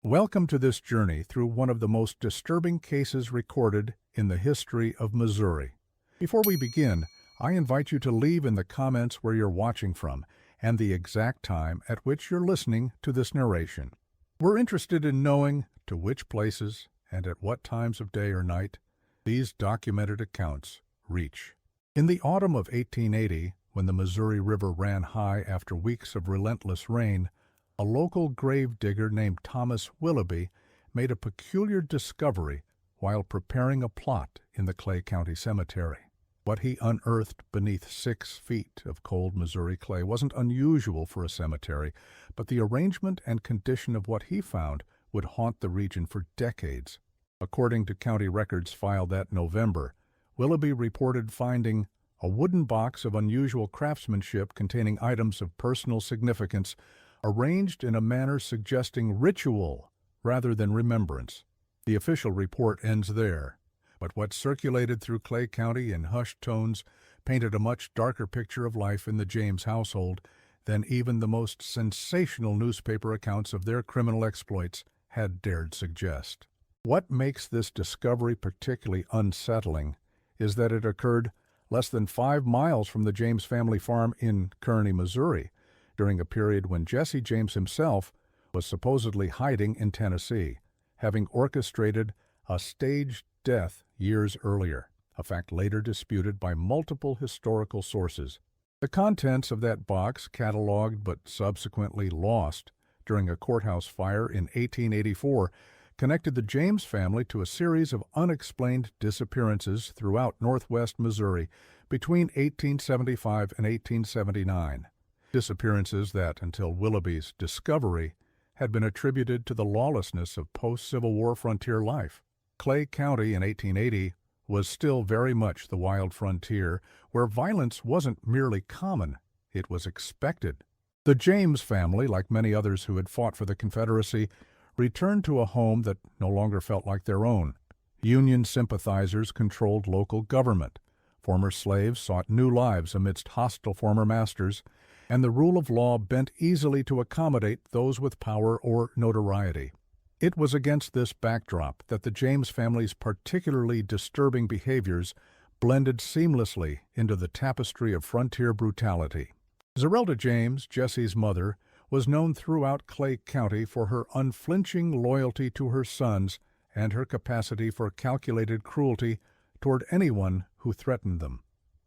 Welcome to this journey through one of the most disturbing cases recorded in the history of Missouri. Before we begin, I invite you to leave in the comments where you're watching from and the exact time at which you're listening to this narration. We're interested in knowing to which places and at what times of day or night these documented accounts reach. In the autumn of 1880, when the Missouri River ran high after weeks of relentless rain, a local grave digger named Thomas Willoughby made a peculiar discovery while preparing a plot in the Clay County Cemetery. What he unearthed beneath 6 feet of cold Missouri clay wasn't unusual for a cemetery, but the arrangement and condition of what he found would haunt the region for decades. According to county records filed that November, Willoughby reported finding a wooden box of unusual craftsmanship containing items of personal significance arranged in a manner suggesting ritual rather than remembrance. The official report ends there, but what circulated through Clay County in hushed tones painted a much darker picture of life in the James household than even the most sensational newspaper accounts of their criminal exploits had dared suggest. What makes this discovery particularly unsettling is that it occurred less than 5 miles from the James family farm in Kearney, Missouri, during a period when Jesse James himself was supposedly hiding in Tennessee, having orchestrated a staged death years earlier, a fact later disputed by multiple historical sources. The contents of that box, cataloged but subsequently lost during a courthouse fire in 1884, connected the James family to a series of unexplained disappearances throughout northwest Missouri between 1875 and 1879. Disappearances that, until Willoughby's discovery, had been attributed to the lawlessness of post-Civil War frontier life. Clay County in 1880 was still very much the wild frontier, where violence wasn't merely common, it was expected. The James family, like many others who had fought for the Confederacy, returned to a home that no longer felt like their own. Union sympathizers controlled local government. Former slaves sought new lives amidst hostile former masters, and the rule of law bent easily to accommodate those with power or notoriety. It was against this backdrop that the James family's particularly disturbing behaviors blended seamlessly into the tapestry of frontier brutality. Zeralda James, Jesse's mother, was known throughout Clay County for her unflinching loyalty to her sons and her capacity for calculated cruelty toward anyone who threatened them.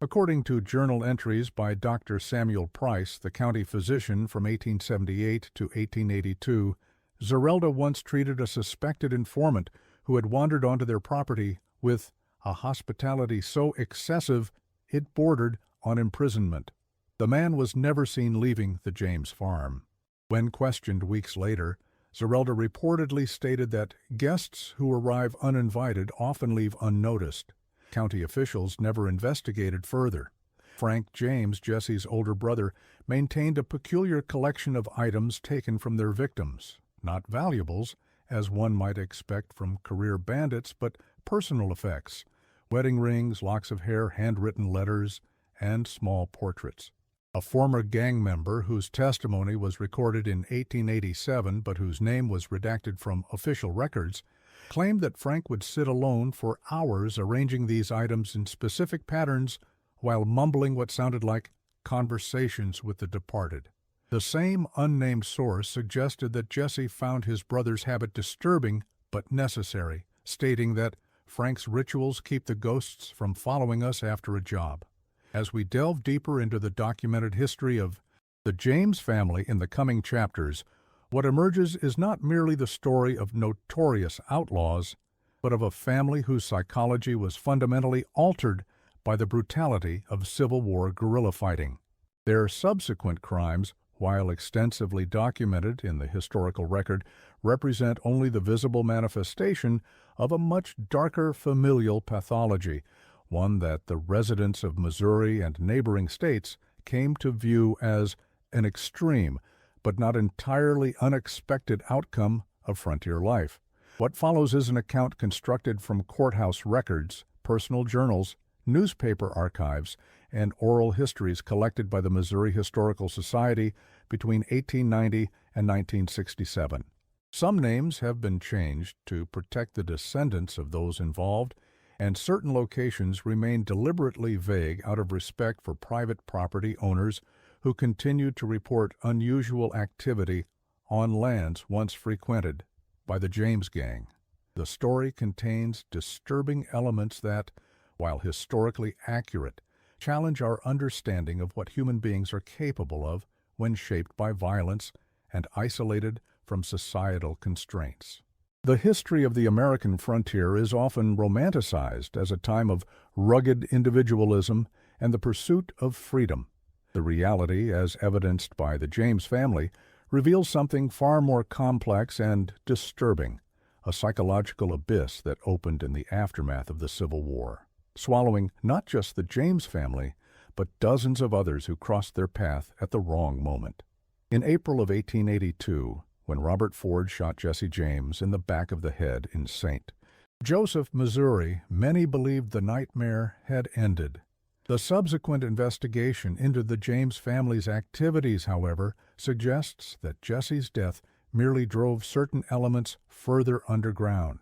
According to journal entries by Dr. Samuel Price, the county physician from 1878 to 1882, Zeralda once treated a suspected informant who had wandered onto their property with a hospitality so excessive it bordered on imprisonment. The man was never seen leaving the James farm. When questioned weeks later, Zeralda reportedly stated that guests who arrive uninvited often leave unnoticed. County officials never investigated further. Frank James, Jesse's older brother, maintained a peculiar collection of items taken from their victims, not valuables, as one might expect from career bandits, but personal effects: wedding rings, locks of hair, handwritten letters, and small portraits. A former gang member whose testimony was recorded in 1887 but whose name was redacted from official records claimed that Frank would sit alone for hours arranging these items in specific patterns while mumbling what sounded like conversations with the departed. The same unnamed source suggested that Jesse found his brother's habit disturbing but necessary, stating that Frank's rituals keep the ghosts from following us after a job. As we delve deeper into the documented history of the James family in the coming chapters, what emerges is not merely the story of notorious outlaws, but of a family whose psychology was fundamentally altered by the brutality of Civil War guerrilla fighting. Their subsequent crimes, while extensively documented in the historical record, represent only the visible manifestation of a much darker familial pathology, one that the residents of Missouri and neighboring states came to view as an extreme, but not entirely unexpected outcome of frontier life. What follows is an account constructed from courthouse records, personal journals, newspaper archives, and oral histories collected by the Missouri Historical Society between 1890 and 1967. Some names have been changed to protect the descendants of those involved, and certain locations remain deliberately vague out of respect for private property owners who continue to report unusual activity on lands once frequented by the James Gang. The story contains disturbing elements that, while historically accurate, challenge our understanding of what human beings are capable of when shaped by violence and isolated from societal constraints. The history of the American frontier is often romanticized as a time of rugged individualism and the pursuit of freedom. The reality, as evidenced by the James family, reveals something far more complex and disturbing, a psychological abyss that opened in the aftermath of the Civil War, swallowing not just the James family, but dozens of others who crossed their path at the wrong moment. In April of 1882, when Robert Ford shot Jesse James in the back of the head in St. Joseph, Missouri, many believed the nightmare had ended. The subsequent investigation into the James family's activities, however, suggests that Jesse's death merely drove certain elements further underground.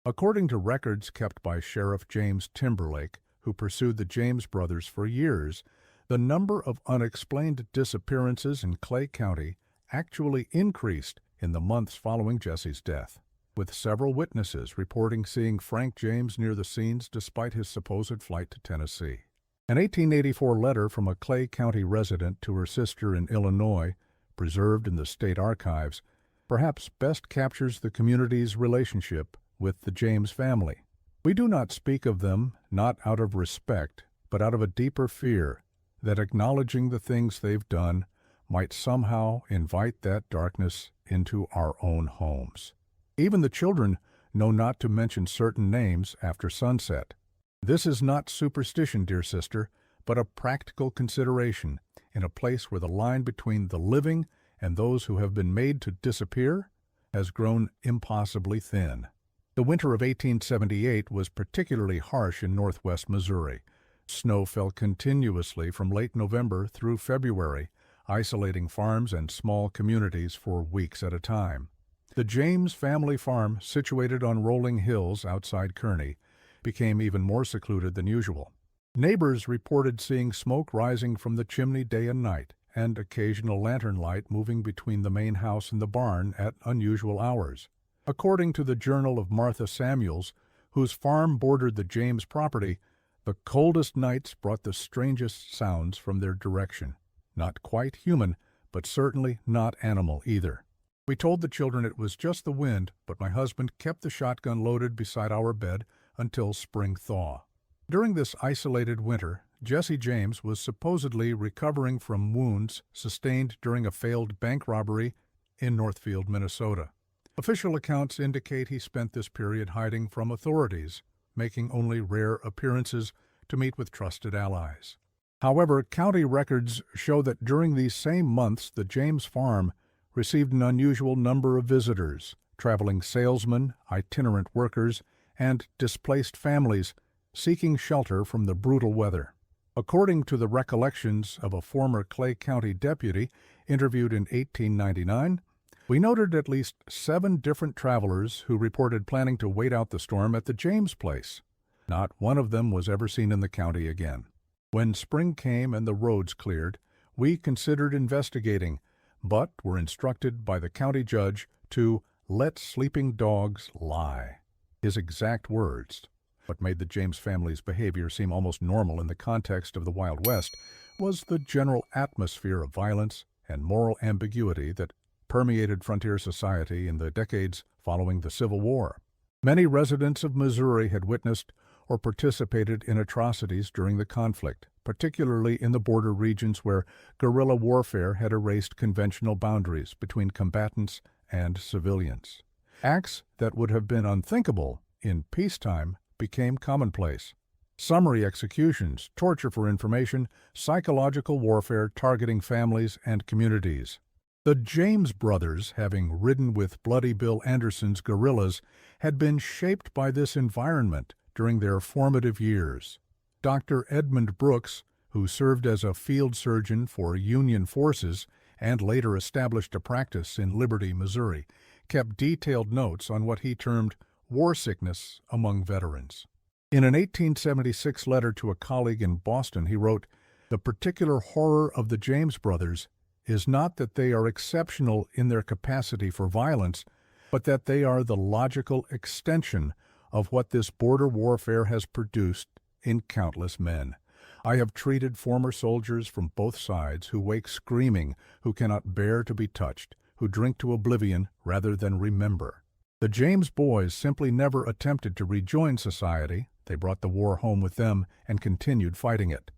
According to records kept by Sheriff James Timberlake, who pursued the James brothers for years, the number of unexplained disappearances in Clay County actually increased in the months following Jesse's death, with several witnesses reporting seeing Frank James near the scenes despite his supposed flight to Tennessee. An 1884 letter from a Clay County resident to her sister in Illinois, preserved in the state archives, perhaps best captures the community's relationship with the James family. We do not speak of them not out of respect, but out of a deeper fear that acknowledging the things they've done might somehow invite that darkness into our own homes. Even the children know not to mention certain names after sunset. This is not superstition, dear sister, but a practical consideration in a place where the line between the living and those who have been made to disappear has grown impossibly thin. The winter of 1878 was particularly harsh in northwest Missouri. Snow fell continuously from late November through February, isolating farms and small communities for weeks at a time. The James family farm, situated on rolling hills outside Kearney, became even more secluded than usual. Neighbors reported seeing smoke rising from the chimney day and night, and occasional lantern light moving between the main house and the barn at unusual hours. According to the Journal of Martha Samuels, whose farm bordered the James property, the coldest nights brought the strangest sounds from their direction. Not quite human, but certainly not animal either. We told the children it was just the wind, but my husband kept the shotgun loaded beside our bed until spring thaw. During this isolated winter, Jesse James was supposedly recovering from wounds sustained during a failed bank robbery in Northfield, Minnesota. Official accounts indicate he spent this period hiding from authorities, making only rare appearances to meet with trusted allies. However, county records show that during these same months the James farm received an unusual number of visitors, traveling salesmen, itinerant workers, and displaced families seeking shelter from the brutal weather. According to the recollections of a former Clay County deputy interviewed in 1899, we noted at least 7 different travelers who reported planning to wait out the storm at the James place. Not one of them was ever seen in the county again. When spring came and the roads cleared, we considered investigating, but were instructed by the county judge to let sleeping dogs lie. His exact words. What made the James family's behavior seem almost normal in the context of the Wild West was the general atmosphere of violence and moral ambiguity that permeated frontier society in the decades following the Civil War. Many residents of Missouri had witnessed or participated in atrocities during the conflict, particularly in the border regions where guerrilla warfare had erased conventional boundaries between combatants and civilians. Acts that would have been unthinkable in peacetime became commonplace. Summary executions, torture for information, psychological warfare targeting families and communities. The James brothers, having ridden with Bloody Bill Anderson's guerrillas, had been shaped by this environment during their formative years. Dr. Edmund Brooks, who served as a field surgeon for Union forces and later established a practice in Liberty, Missouri, kept detailed notes on what he termed war sickness among veterans. In an 1876 letter to a colleague in Boston, he wrote, "The particular horror of the James brothers is not that they are exceptional in their capacity for violence, but that they are the logical extension of what this border warfare has produced in countless men. I have treated former soldiers from both sides who wake screaming, who cannot bear to be touched, who drink to oblivion rather than remember." The James boys simply never attempted to rejoin society. They brought the war home with them and continued fighting it.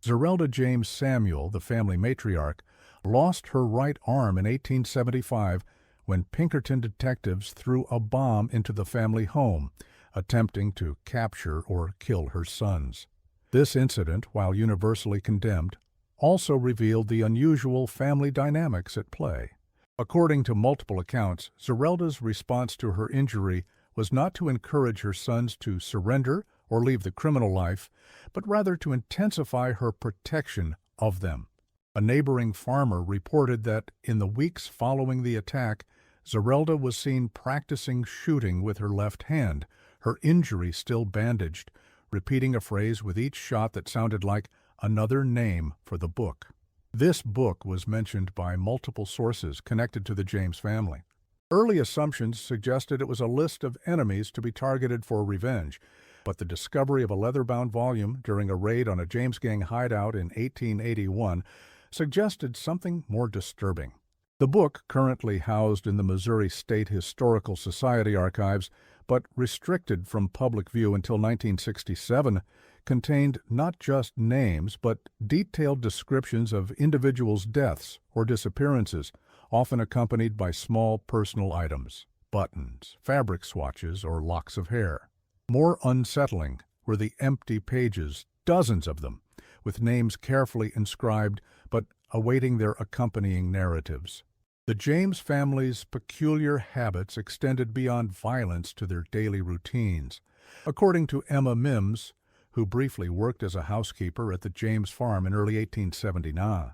Zeralda James Samuel, the family matriarch, lost her right arm in 1875 when Pinkerton detectives threw a bomb into the family home, attempting to capture or kill her sons. This incident, while universally condemned, also revealed the unusual family dynamics at play. According to multiple accounts, Zeralda's response to her injury was not to encourage her sons to surrender or leave the criminal life, but rather to intensify her protection of them. A neighboring farmer reported that in the weeks following the attack, Zeralda was seen practicing shooting with her left hand, her injury still bandaged, repeating a phrase with each shot that sounded like another name for the book. This book was mentioned by multiple sources connected to the James family. Early assumptions suggested it was a list of enemies to be targeted for revenge, but the discovery of a leather-bound volume during a raid on a James Gang hideout in 1881 suggested something more disturbing. The book, currently housed in the Missouri State Historical Society archives, but restricted from public view until 1967, contained not just names, but detailed descriptions of individuals' deaths or disappearances, often accompanied by small personal items, buttons, fabric swatches, or locks of hair. More unsettling were the empty pages, dozens of them, with names carefully inscribed but awaiting their accompanying narratives. The James family's peculiar habits extended beyond violence to their daily routines. According to Emma Mims, who briefly worked as a housekeeper at the James farm in early 1879,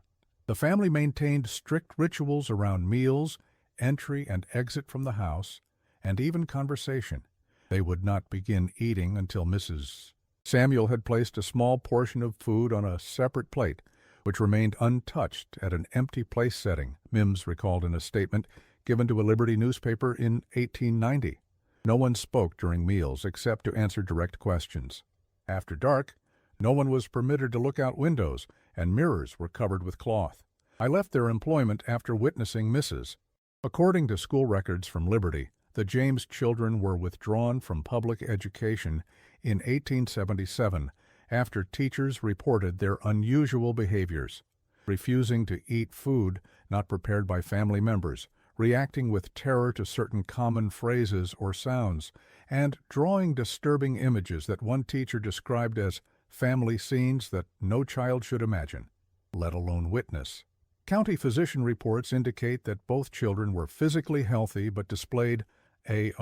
the family maintained strict rituals around meals, entry and exit from the house, and even conversation. They would not begin eating until Mrs. Samuel had placed a small portion of food on a separate plate, which remained untouched at an empty place setting, Mims recalled in a statement given to a Liberty newspaper in 1890. No one spoke during meals except to answer direct questions. After dark, no one was permitted to look out windows, and mirrors were covered with cloth. I left their employment after witnessing Mrs. According to school records from Liberty, the James children were withdrawn from public education in 1877 after teachers reported their unusual behaviors, refusing to eat food not prepared by family members, reacting with terror to certain common phrases or sounds, and drawing disturbing images that one teacher described as family scenes that no child should imagine, let alone witness. County physician reports indicate that both children were physically healthy but displayed a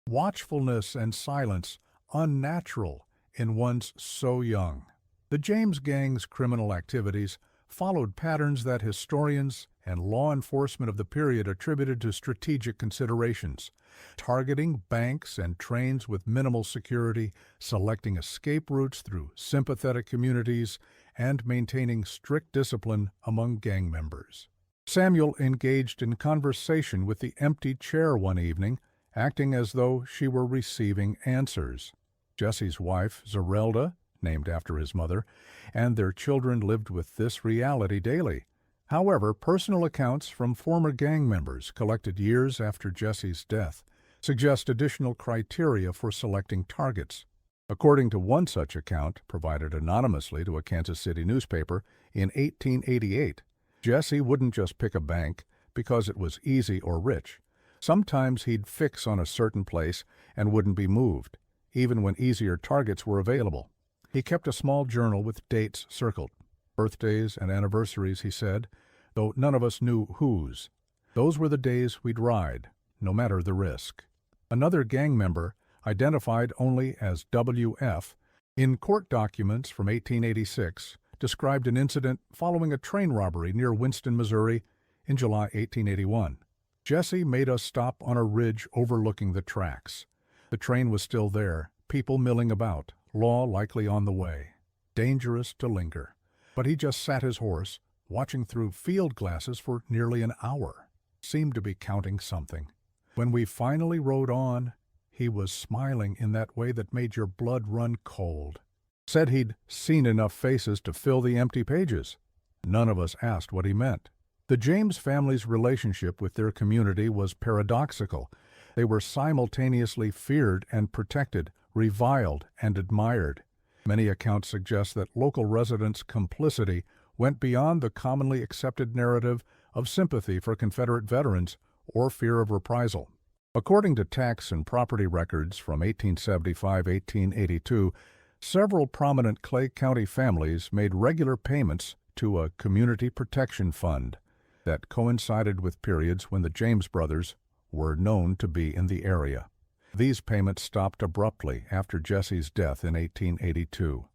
watchfulness and silence unnatural in ones so young. The James Gang's criminal activities followed patterns that historians and law enforcement of the period attributed to strategic considerations, targeting banks and trains with minimal security, selecting escape routes through sympathetic communities, and maintaining strict discipline among gang members. Samuel engaged in conversation with the empty chair one evening, acting as though she were receiving answers. Jesse's wife, Zeralda, named after his mother, and their children lived with this reality daily. However, personal accounts from former gang members collected years after Jesse's death suggest additional criteria for selecting targets. According to one such account, provided anonymously to a Kansas City newspaper in 1888, Jesse wouldn't just pick a bank because it was easy or rich. Sometimes he'd fix on a certain place and wouldn't be moved, even when easier targets were available. He kept a small journal with dates circled. Birthdays and anniversaries, he said, though none of us knew whose. Those were the days we'd ride, no matter the risk. Another gang member, identified only as WF, in court documents from 1886, described an incident following a train robbery near Winston, Missouri, in July 1881. Jesse made us stop on a ridge overlooking the tracks. The train was still there, people milling about, law likely on the way. Dangerous to linger. But he just sat his horse, watching through field glasses for nearly an hour. Seemed to be counting something. When we finally rode on, he was smiling in that way that made your blood run cold. Said he'd seen enough faces to fill the empty pages. None of us asked what he meant. The James family's relationship with their community was paradoxical. They were simultaneously feared and protected, reviled and admired. Many accounts suggest that local residents' complicity went beyond the commonly accepted narrative of sympathy for Confederate veterans or fear of reprisal. According to tax and property records from 1875-1882, several prominent Clay County families made regular payments to a community protection fund that coincided with periods when the James brothers were known to be in the area. These payments stopped abruptly after Jesse's death in 1882.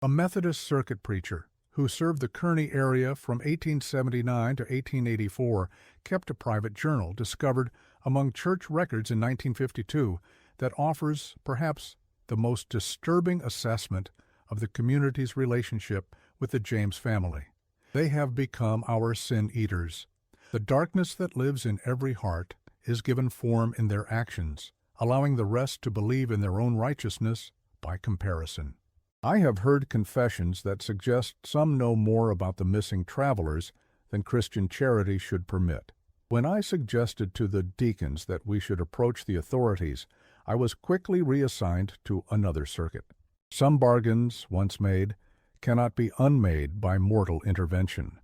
A Methodist circuit preacher who served the Kearney area from 1879 to 1884 kept a private journal discovered among church records in 1952 that offers perhaps the most disturbing assessment of the community's relationship with the James family. They have become our sin eaters. The darkness that lives in every heart is given form in their actions, allowing the rest to believe in their own righteousness by comparison. I have heard confessions that suggest some know more about the missing travelers than Christian charity should permit. When I suggested to the deacons that we should approach the authorities, I was quickly reassigned to another circuit. Some bargains, once made, cannot be unmade by mortal intervention.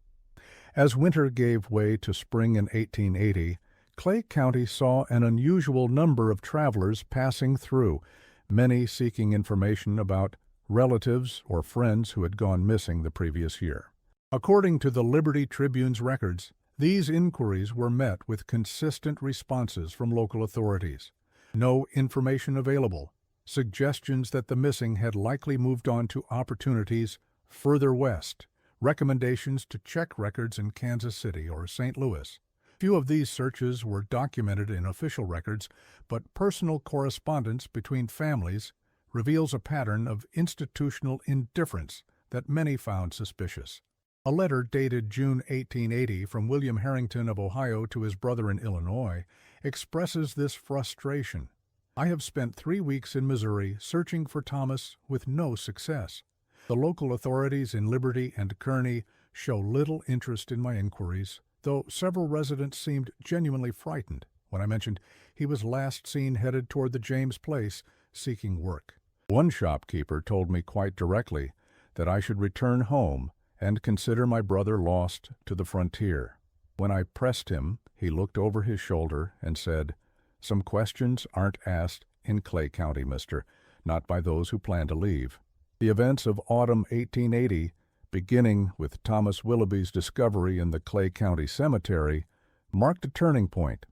As winter gave way to spring in 1880, Clay County saw an unusual number of travelers passing through, many seeking information about relatives or friends who had gone missing the previous year. According to the Liberty Tribune's records, these inquiries were met with consistent responses from local authorities. No information available, suggestions that the missing had likely moved on to opportunities further west, recommendations to check records in Kansas City or St. Louis. Few of these searches were documented in official records, but personal correspondence between families reveals a pattern of institutional indifference that many found suspicious. A letter dated June 1880 from William Harrington of Ohio to his brother in Illinois expresses this frustration. I have spent 3 weeks in Missouri searching for Thomas with no success. The local authorities in Liberty and Kearney show little interest in my inquiries, though several residents seemed genuinely frightened when I mentioned he was last seen headed toward the James place seeking work. One shopkeeper told me quite directly that I should return home and consider my brother lost to the frontier. When I pressed him, he looked over his shoulder and said, "Some questions aren't asked in Clay County, mister, not by those who plan to leave." The events of autumn 1880, beginning with Thomas Willoughby's discovery in the Clay County Cemetery, marked a turning point.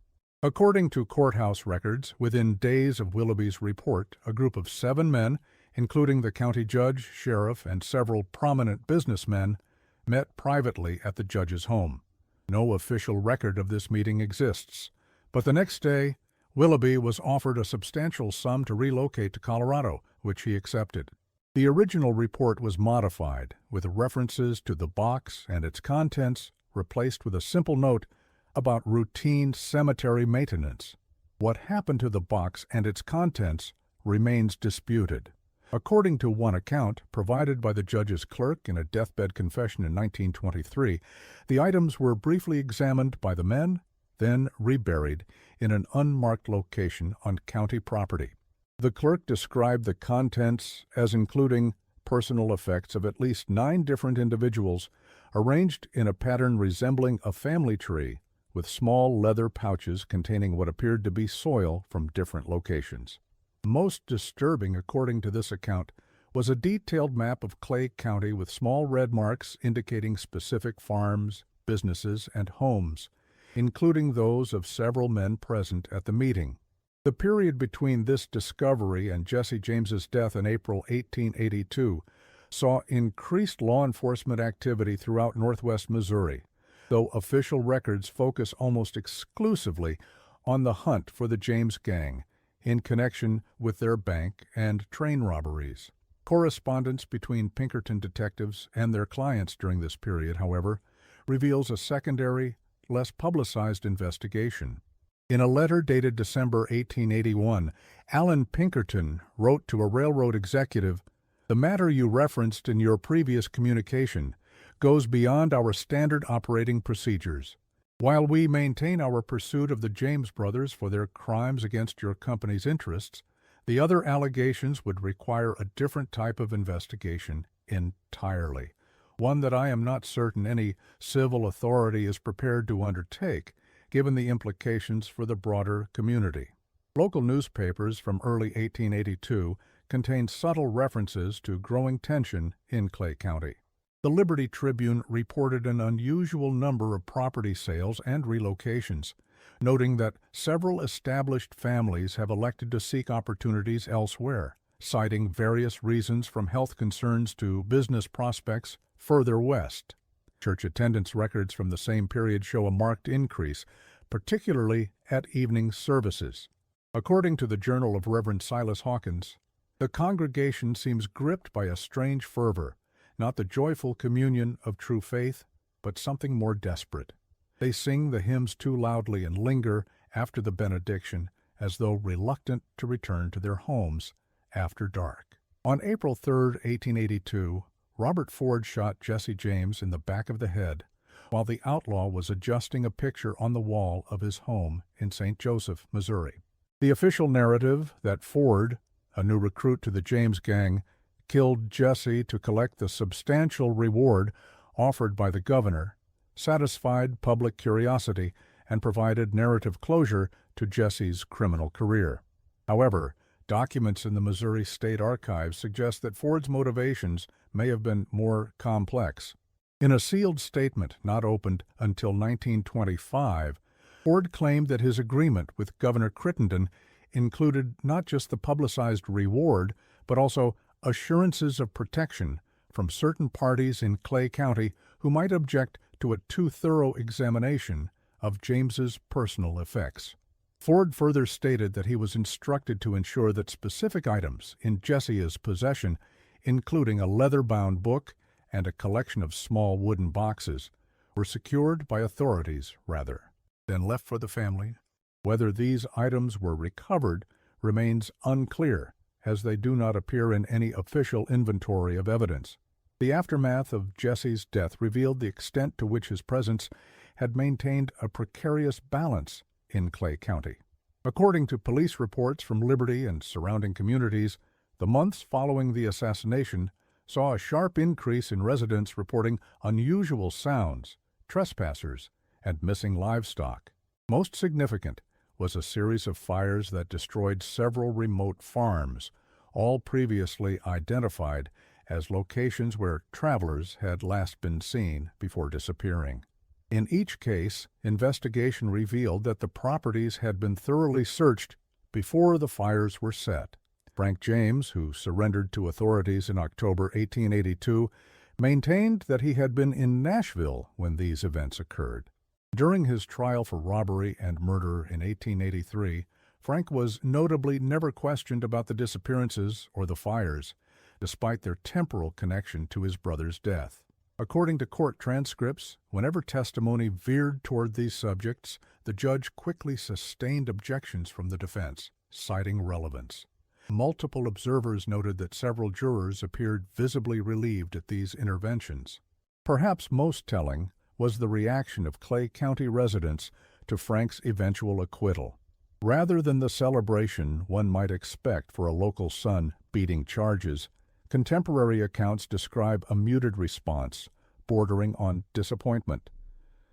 According to Courthouse records, within days of Willoughby's report, a group of 7 men, including the county judge, sheriff, and several prominent businessmen, met privately at the judge's home. No official record of this meeting exists, but the next day, Willoughby was offered a substantial sum to relocate to Colorado, which he accepted. The original report was modified, with references to the box and its contents replaced with a simple note about routine cemetery maintenance. What happened to the box and its contents remains disputed. According to one account provided by the judge's clerk in a deathbed confession in 1923, the items were briefly examined by the men, then reburied in an unmarked location on county property. The clerk described the contents as including personal effects of at least 9 different individuals arranged in a pattern resembling a family tree, with small leather pouches containing what appeared to be soil from different locations. Most disturbing, according to this account, was a detailed map of Clay County with small red marks indicating specific farms, businesses, and homes, including those of several men present at the meeting. The period between this discovery and Jesse James's death in April 1882 saw increased law enforcement activity throughout northwest Missouri. though official records focus almost exclusively on the hunt for the James gang in connection with their bank and train robberies. Correspondence between Pinkerton detectives and their clients during this period, however, reveals a secondary, less publicized investigation. In a letter dated December 1881, Alan Pinkerton wrote to a railroad executive, "The matter you referenced in your previous communication goes beyond our standard operating procedures. While we maintain our pursuit of the James brothers for their crimes against your company's interests, the other allegations would require a different type of investigation entirely, one that I am not certain any civil authority is prepared to undertake, given the implications for the broader community." Local newspapers from early 1882 contained subtle references to growing tension in Clay County. The Liberty Tribune reported an unusual number of property sales and relocations, noting that several established families have elected to seek opportunities elsewhere, citing various reasons from health concerns to business prospects further west. Church attendance records from the same period show a marked increase, particularly at evening services. According to the Journal of Reverend Silas Hawkins, the congregation seems gripped by a strange fervor, not the joyful communion of true faith, but something more desperate. They sing the hymns too loudly and linger after the benediction, as though reluctant to return to their homes after dark. On April 3, 1882, Robert Ford shot Jesse James in the back of the head while the outlaw was adjusting a picture on the wall of his home in St. Joseph, Missouri. The official narrative that Ford, a new recruit to the James gang, killed Jesse to collect the substantial reward offered by the governor, satisfied public curiosity and provided narrative closure to Jesse's criminal career. However, documents in the Missouri State Archives suggest that Ford's motivations may have been more complex. In a sealed statement not opened until 1925, Ford claimed that his agreement with Governor Crittenden included not just the publicized reward, but also assurances of protection from certain parties in Clay County who might object to a too thorough examination of James's personal effects. Ford further stated that he was instructed to ensure that specific items in Jesse's possession, including a leather-bound book and a collection of small wooden boxes, were secured by authorities rather than left for the family. Whether these items were recovered remains unclear, as they do not appear in any official inventory of evidence. The aftermath of Jesse's death revealed the extent to which his presence had maintained a precarious balance in Clay County. According to police reports from Liberty and surrounding communities, the months following the assassination saw a sharp increase in residents reporting unusual sounds, trespassers, and missing livestock. Most significant was a series of fires that destroyed several remote farms, all previously identified as locations where travelers had last been seen before disappearing. In each case, investigation revealed that the properties had been thoroughly searched before the fires were set. Frank James, who surrendered to authorities in October 1882, maintained that he had been in Nashville when these events occurred. During his trial for robbery and murder in 1883, Frank was notably never questioned about the disappearances or the fires, despite their temporal connection to his brother's death. According to court transcripts, whenever testimony veered toward these subjects, the judge quickly sustained objections from the defense, citing relevance. Multiple observers noted that several jurors appeared visibly relieved at these interventions. Perhaps most telling was the reaction of Clay County residents to Frank's eventual acquittal. Rather than the celebration one might expect for a local son beating charges, contemporary accounts describe a muted response, bordering on disappointment.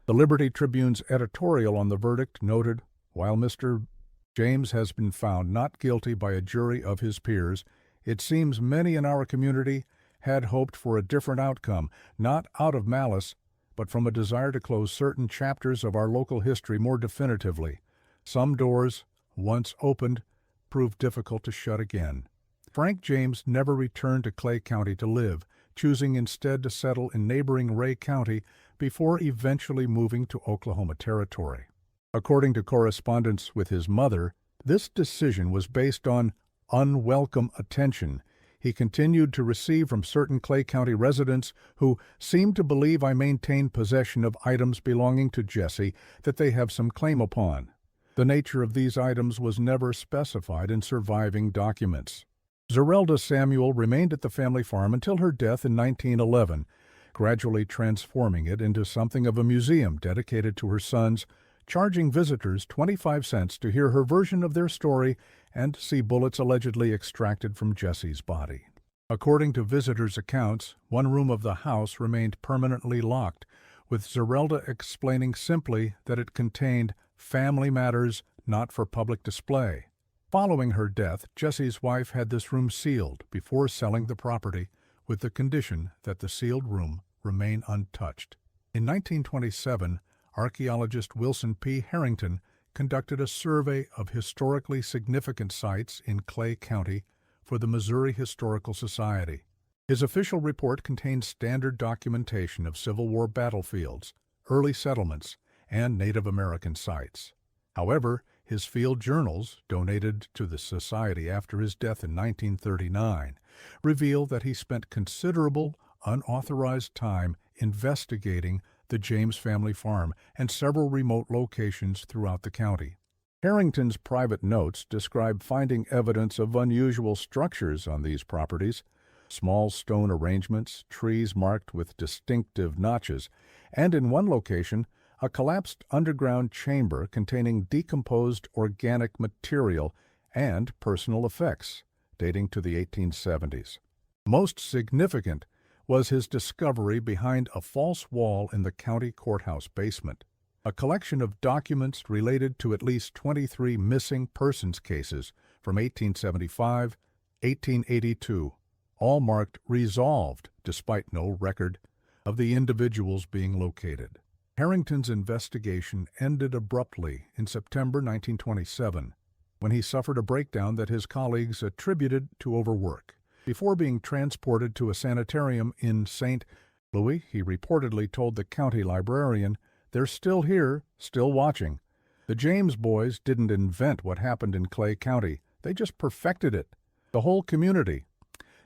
The Liberty Tribune's editorial on the verdict noted, "While Mr. James has been found not guilty by a jury of his peers, it seems many in our community had hoped for a different outcome, not out of malice, but from a desire to close certain chapters of our local history more definitively. Some doors, once opened, proved difficult to shut again." Frank James never returned to Clay County to live, choosing instead to settle in neighboring Ray County, before eventually moving to Oklahoma Territory. According to correspondence with his mother, this decision was based on unwelcome attention he continued to receive from certain Clay County residents who seemed to believe I maintained possession of items belonging to Jesse that they have some claim upon. The nature of these items was never specified in surviving documents. Zeralda Samuel remained at the family farm until her death in 1911, gradually transforming it into something of a museum dedicated to her sons, charging visitors 25 cents to hear her version of their story and see bullets allegedly extracted from Jesse's body. According to visitors' accounts, one room of the house remained permanently locked, with Zeralda explaining simply that it contained family matters not for public display. Following her death, Jesse's wife had this room sealed before selling the property, with the condition that the sealed room remain untouched. In 1927, archaeologist Wilson P. Harrington conducted a survey of historically significant sites in Clay County for the Missouri Historical Society. His official report contained standard documentation of Civil War battlefields, early settlements, and Native American sites. However, his field journals, donated to the Society after his death in 1939, reveal that he spent considerable, unauthorized time investigating the James family farm and several remote locations throughout the county. Harrington's private notes describe finding evidence of unusual structures on these properties, small stone arrangements, trees marked with distinctive notches, and in one location, a collapsed underground chamber containing decomposed organic material and personal effects dating to the 1870s. Most significant was his discovery behind a false wall in the county courthouse basement, a collection of documents related to at least 23 missing persons cases from 1875, 1882, all marked resolved despite no record of the individuals being located. Harrington's investigation ended abruptly in September 1927, when he suffered a breakdown that his colleagues attributed to overwork. Before being transported to a sanitarium in St. Louis, he reportedly told the county librarian, "They're still here, still watching. The James boys didn't invent what happened in Clay County. They just perfected it. The whole community.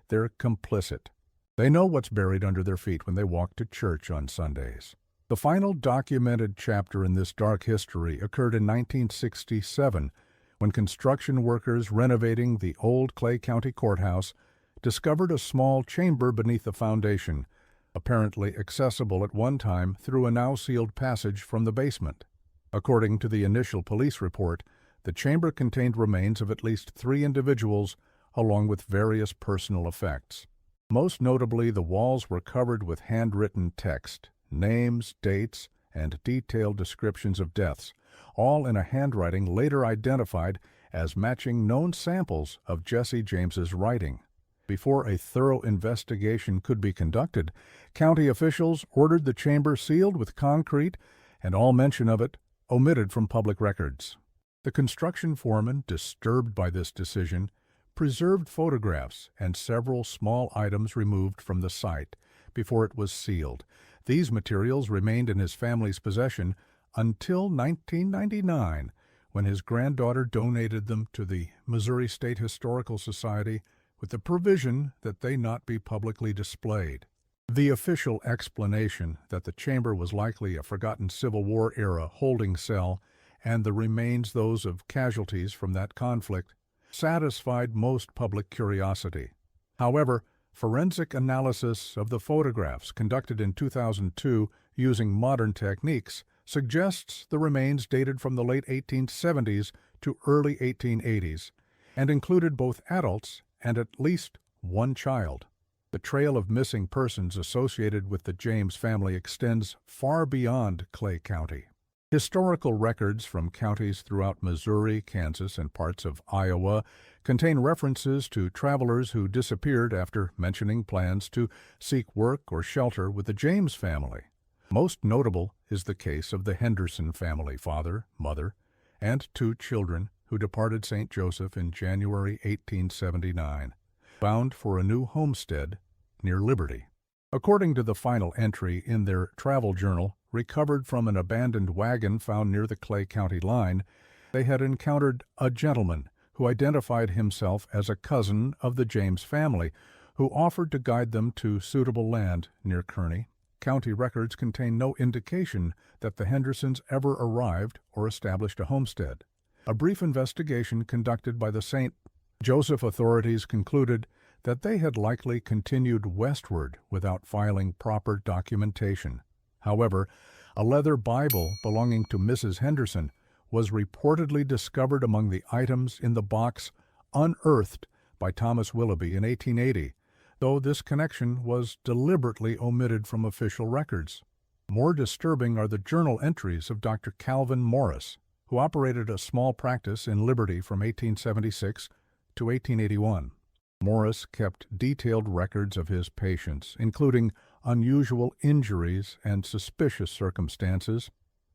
They're complicit. They know what's buried under their feet when they walk to church on Sundays." The final documented chapter in this dark history occurred in 1967, when construction workers renovating the old Clay County Courthouse discovered a small chamber beneath the foundation, apparently accessible at one time through a now sealed passage from the basement. According to the initial police report, the chamber contained remains of at least 3 individuals, along with various personal effects. Most notably, the walls were covered with handwritten text, names, dates, and detailed descriptions of deaths, all in a handwriting later identified as matching known samples of Jesse James's writing. Before a thorough investigation could be conducted, county officials ordered the chamber sealed with concrete and all mention of it omitted from public records. The construction foreman, disturbed by this decision, preserved photographs and several small items removed from the site before it was sealed. These materials remained in his family's possession until 1999, when his granddaughter donated them to the Missouri State Historical Society with the provision that they not be publicly displayed. The official explanation that the chamber was likely a forgotten Civil War-era holding cell and the remains those of casualties from that conflict satisfied most public curiosity. However, forensic analysis of the photographs conducted in 2002 using modern techniques suggests the remains dated from the late 1870s to early 1880s and included both adults and at least one child. The trail of missing persons associated with the James family extends far beyond Clay County. Historical records from counties throughout Missouri, Kansas, and parts of Iowa contain references to travelers who disappeared after mentioning plans to seek work or shelter with the James family. Most notable is the case of the Henderson family, father, mother, and 2 children who departed St. Joseph in January 1879, bound for a new homestead near Liberty. According to the final entry in their travel journal, recovered from an abandoned wagon found near the Clay County line, they had encountered a gentleman who identified himself as a cousin of the James family, who offered to guide them to suitable land near Kearney. County records contain no indication that the Hendersons ever arrived or established a homestead. A brief investigation conducted by the St. Joseph authorities concluded that they had likely continued westward without filing proper documentation. However, a leather Bible belonging to Mrs. Henderson was reportedly discovered among the items in the box unearthed by Thomas Willoughby in 1880, though this connection was deliberately omitted from official records. More disturbing are the journal entries of Dr. Calvin Morris, who operated a small practice in Liberty from 1876 to 1881. Morris kept detailed records of his patients, including unusual injuries and suspicious circumstances.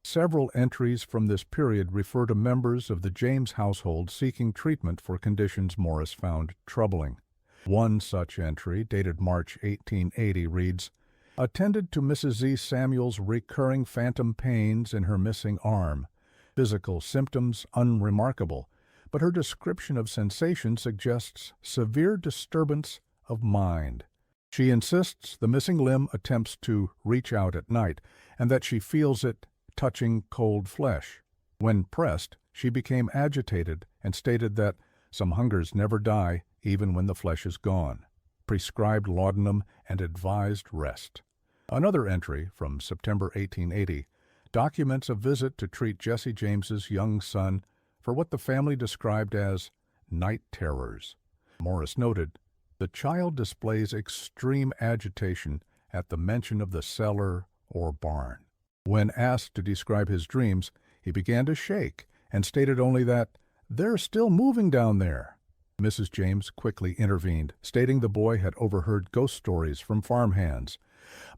Several entries from this period refer to members of the James household seeking treatment for conditions Morris found troubling. One such entry, dated March 1880, reads, "Attended to Mrs. Z. Samuel's recurring phantom pains in her missing arm. Physical symptoms unremarkable, but her description of sensation suggests severe disturbance of mind. She insists the missing limb attempts to reach out at night, and that she feels it touching cold flesh. When pressed, she became agitated and stated that some hungers never die even when the flesh is gone. Prescribed laudanum and advised rest." Another entry from September 1880 documents a visit to treat Jesse James's young son for what the family described as night terrors. Morris noted, "The child displays extreme agitation at the mention of the cellar or barn." When asked to describe his dreams, he began to shake and stated only that, "They're still moving down there." Mrs. James quickly intervened, stating the boy had overheard ghost stories from farmhands.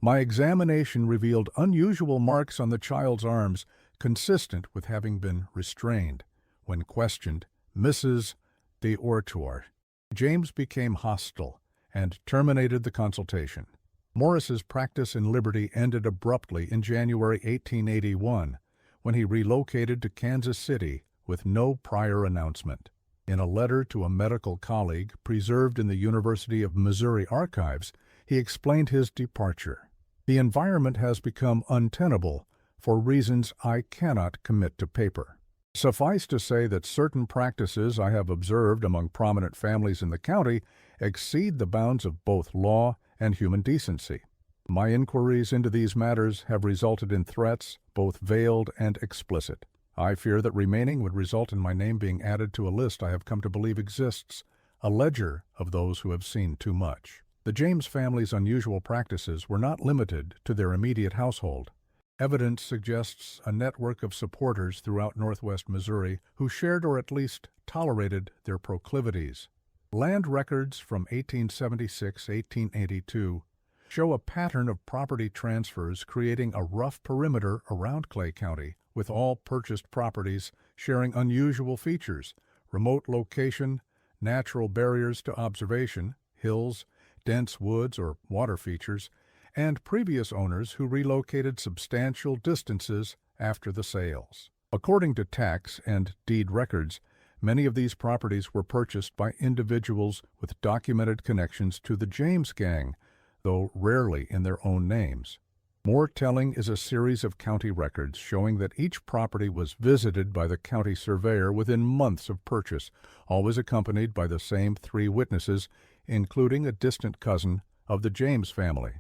"My examination revealed unusual marks on the child's arms, consistent with having been restrained. When questioned, Mrs. de Ortoir, James became hostile and terminated the consultation." Morris's practice in Liberty ended abruptly in January 1881, when he relocated to Kansas City with no prior announcement. In a letter to a medical colleague preserved in the University of Missouri archives, he explained his departure. "The environment has become untenable for reasons I cannot commit to paper. Suffice to say that certain practices I have observed among prominent families in the county exceed the bounds of both law and human decency. My inquiries into these matters have resulted in threats, both veiled and explicit. I fear that remaining would result in my name being added to a list I have come to believe exists, a ledger of those who have seen too much." The James family's unusual practices were not limited to their immediate household. Evidence suggests a network of supporters throughout northwest Missouri who shared or at least tolerated their proclivities. Land records from 1876-1882 show a pattern of property transfers creating a rough perimeter around Clay County, with all purchased properties sharing unusual features: remote location, natural barriers to observation, hills, dense woods or water features, and previous owners who relocated substantial distances after the sales. According to tax and deed records, many of these properties were purchased by individuals with documented connections to the James gang, though rarely in their own names. More telling is a series of county records showing that each property was visited by the county surveyor within months of purchase, always accompanied by the same 3 witnesses, including a distant cousin of the James family.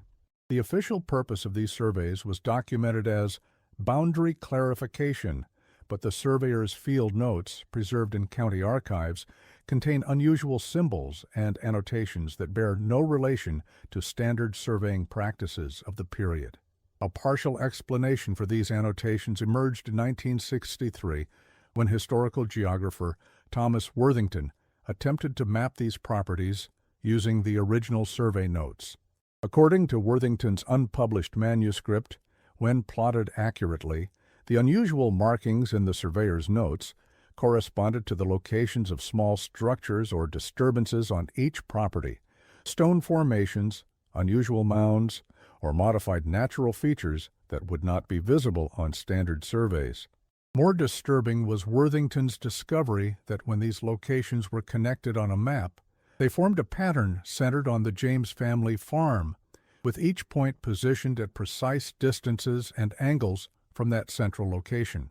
The official purpose of these surveys was documented as boundary clarification, but the surveyor's field notes, preserved in county archives, contain unusual symbols and annotations that bear no relation to standard surveying practices of the period. A partial explanation for these annotations emerged in 1963 when historical geographer Thomas Worthington attempted to map these properties using the original survey notes. According to Worthington's unpublished manuscript, when plotted accurately, the unusual markings in the surveyor's notes corresponded to the locations of small structures or disturbances on each property: stone formations, unusual mounds, or modified natural features that would not be visible on standard surveys. More disturbing was Worthington's discovery that when these locations were connected on a map, they formed a pattern centered on the James family farm, with each point positioned at precise distances and angles from that central location.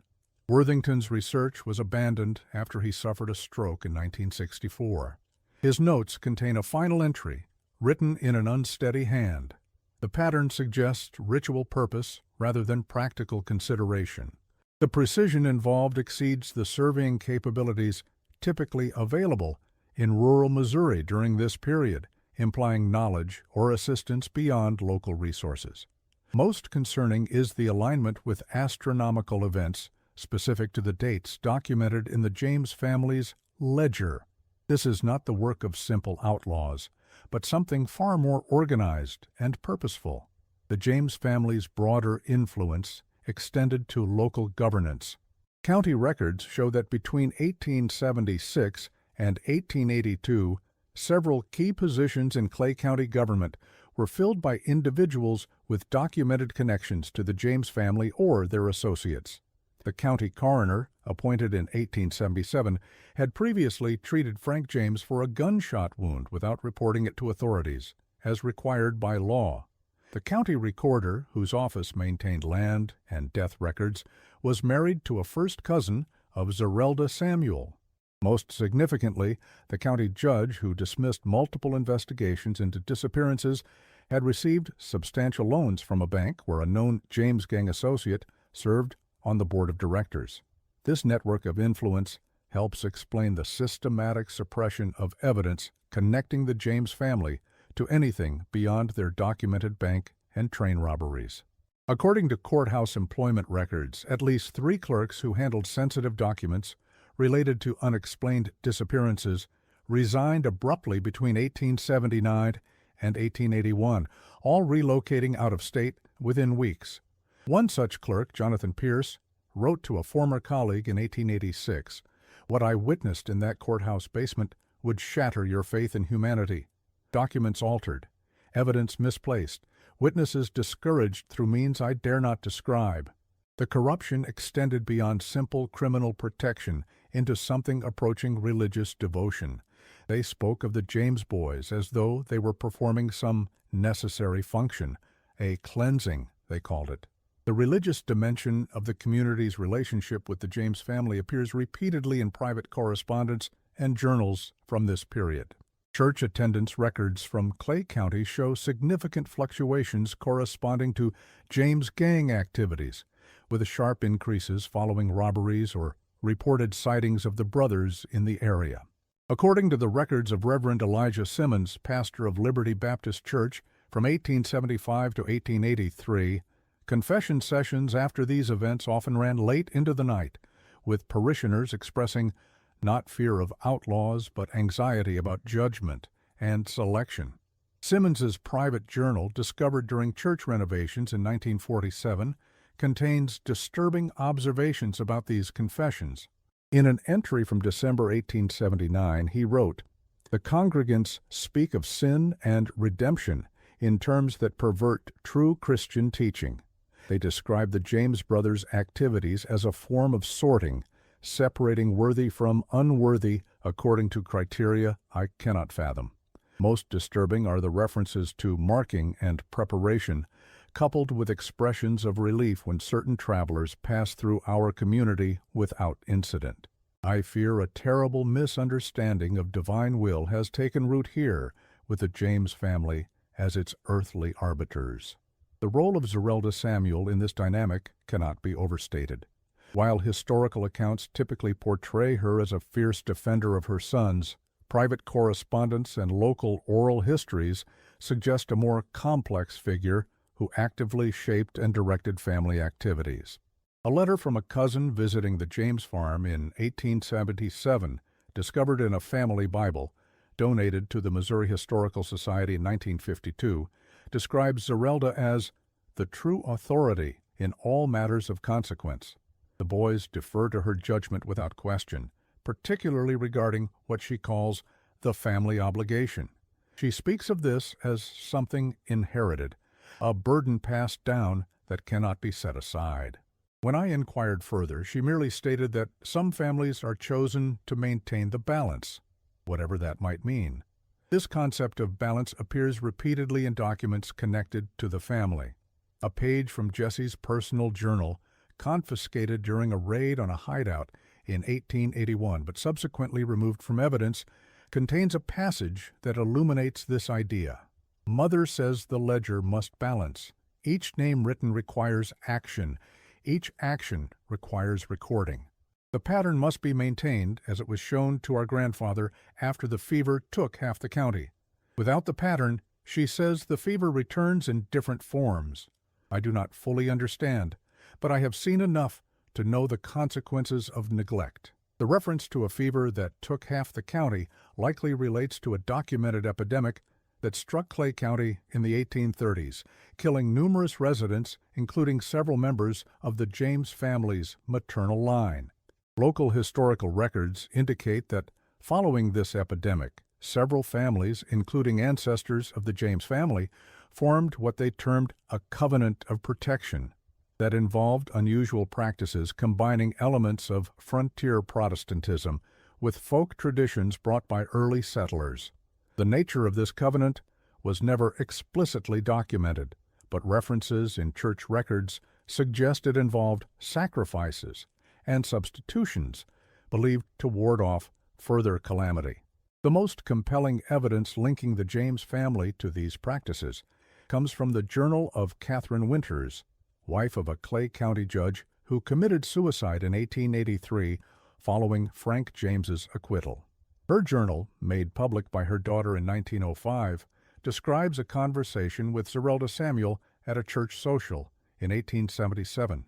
Worthington's research was abandoned after he suffered a stroke in 1964. His notes contain a final entry, written in an unsteady hand. The pattern suggests ritual purpose rather than practical consideration. The precision involved exceeds the surveying capabilities typically available in rural Missouri during this period, implying knowledge or assistance beyond local resources. Most concerning is the alignment with astronomical events specific to the dates documented in the James family's ledger. This is not the work of simple outlaws, but something far more organized and purposeful. The James family's broader influence extended to local governance. County records show that between 1876 and 1882, several key positions in Clay County government were filled by individuals with documented connections to the James family or their associates. The county coroner, appointed in 1877, had previously treated Frank James for a gunshot wound without reporting it to authorities, as required by law. The county recorder, whose office maintained land and death records, was married to a first cousin of Zeralda Samuel. Most significantly, the county judge, who dismissed multiple investigations into disappearances, had received substantial loans from a bank where a known James gang associate served on the board of directors. This network of influence helps explain the systematic suppression of evidence connecting the James family to anything beyond their documented bank and train robberies. According to courthouse employment records, at least 3 clerks who handled sensitive documents related to unexplained disappearances resigned abruptly between 1879 and 1881, all relocating out of state within weeks. One such clerk, Jonathan Pierce, wrote to a former colleague in 1886, "What I witnessed in that courthouse basement would shatter your faith in humanity. Documents altered, evidence misplaced, witnesses discouraged through means I dare not describe." The corruption extended beyond simple criminal protection into something approaching religious devotion. They spoke of the James boys as though they were performing some necessary function, a cleansing, they called it. The religious dimension of the community's relationship with the James family appears repeatedly in private correspondence and journals from this period. Church attendance records from Clay County show significant fluctuations corresponding to James gang activities, with sharp increases following robberies or reported sightings of the brothers in the area. According to the records of Reverend Elijah Simmons, pastor of Liberty Baptist Church from 1875 to 1883, confession sessions after these events often ran late into the night, with parishioners expressing not fear of outlaws but anxiety about judgment and selection. Simmons's private journal, discovered during church renovations in 1947, contains disturbing observations about these confessions. In an entry from December 1879, he wrote, "The congregants speak of sin and redemption in terms that pervert true Christian teaching. They describe the James brothers' activities as a form of sorting, separating worthy from unworthy according to criteria I cannot fathom. Most disturbing are the references to marking and preparation, coupled with expressions of relief when certain travelers pass through our community without incident. I fear a terrible misunderstanding of divine will has taken root here with the James family as its earthly arbiters." The role of Zeralda Samuel in this dynamic cannot be overstated. While historical accounts typically portray her as a fierce defender of her sons, private correspondence and local oral histories suggest a more complex figure who actively shaped and directed family activities. A letter from a cousin visiting the James farm in 1877, discovered in a family Bible, donated to the Missouri Historical Society in 1952, describes Zeralda as the true authority in all matters of consequence. The boys defer to her judgment without question, particularly regarding what she calls the family obligation. She speaks of this as something inherited, a burden passed down that cannot be set aside. When I inquired further, she merely stated that some families are chosen to maintain the balance, whatever that might mean. This concept of balance appears repeatedly in documents connected to the family. A page from Jesse's personal journal, confiscated during a raid on a hideout in 1881 but subsequently removed from evidence, contains a passage that illuminates this idea. Mother says the ledger must balance. Each name written requires action. Each action requires recording. The pattern must be maintained as it was shown to our grandfather after the fever took half the county. Without the pattern, she says the fever returns in different forms. I do not fully understand, but I have seen enough to know the consequences of neglect. The reference to a fever that took half the county likely relates to a documented epidemic that struck Clay County in the 1830s, killing numerous residents, including several members of the James family's maternal line. Local historical records indicate that following this epidemic, several families, including ancestors of the James family, formed what they termed a covenant of protection that involved unusual practices combining elements of frontier Protestantism with folk traditions brought by early settlers. The nature of this covenant was never explicitly documented, but references in church records suggest it involved sacrifices and substitutions believed to ward off further calamity. The most compelling evidence linking the James family to these practices comes from the journal of Catherine Winters, wife of a Clay County judge who committed suicide in 1883 following Frank James's acquittal. Her journal, made public by her daughter in 1905, describes a conversation with Zeralda Samuel at a church social in 1877.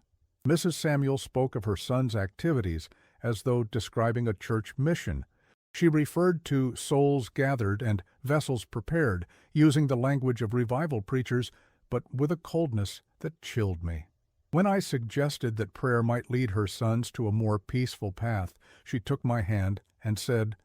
Mrs. Samuel spoke of her son's activities as though describing a church mission. She referred to souls gathered and vessels prepared, using the language of revival preachers, but with a coldness that chilled me. When I suggested that prayer might lead her sons to a more peaceful path, she took my hand and said,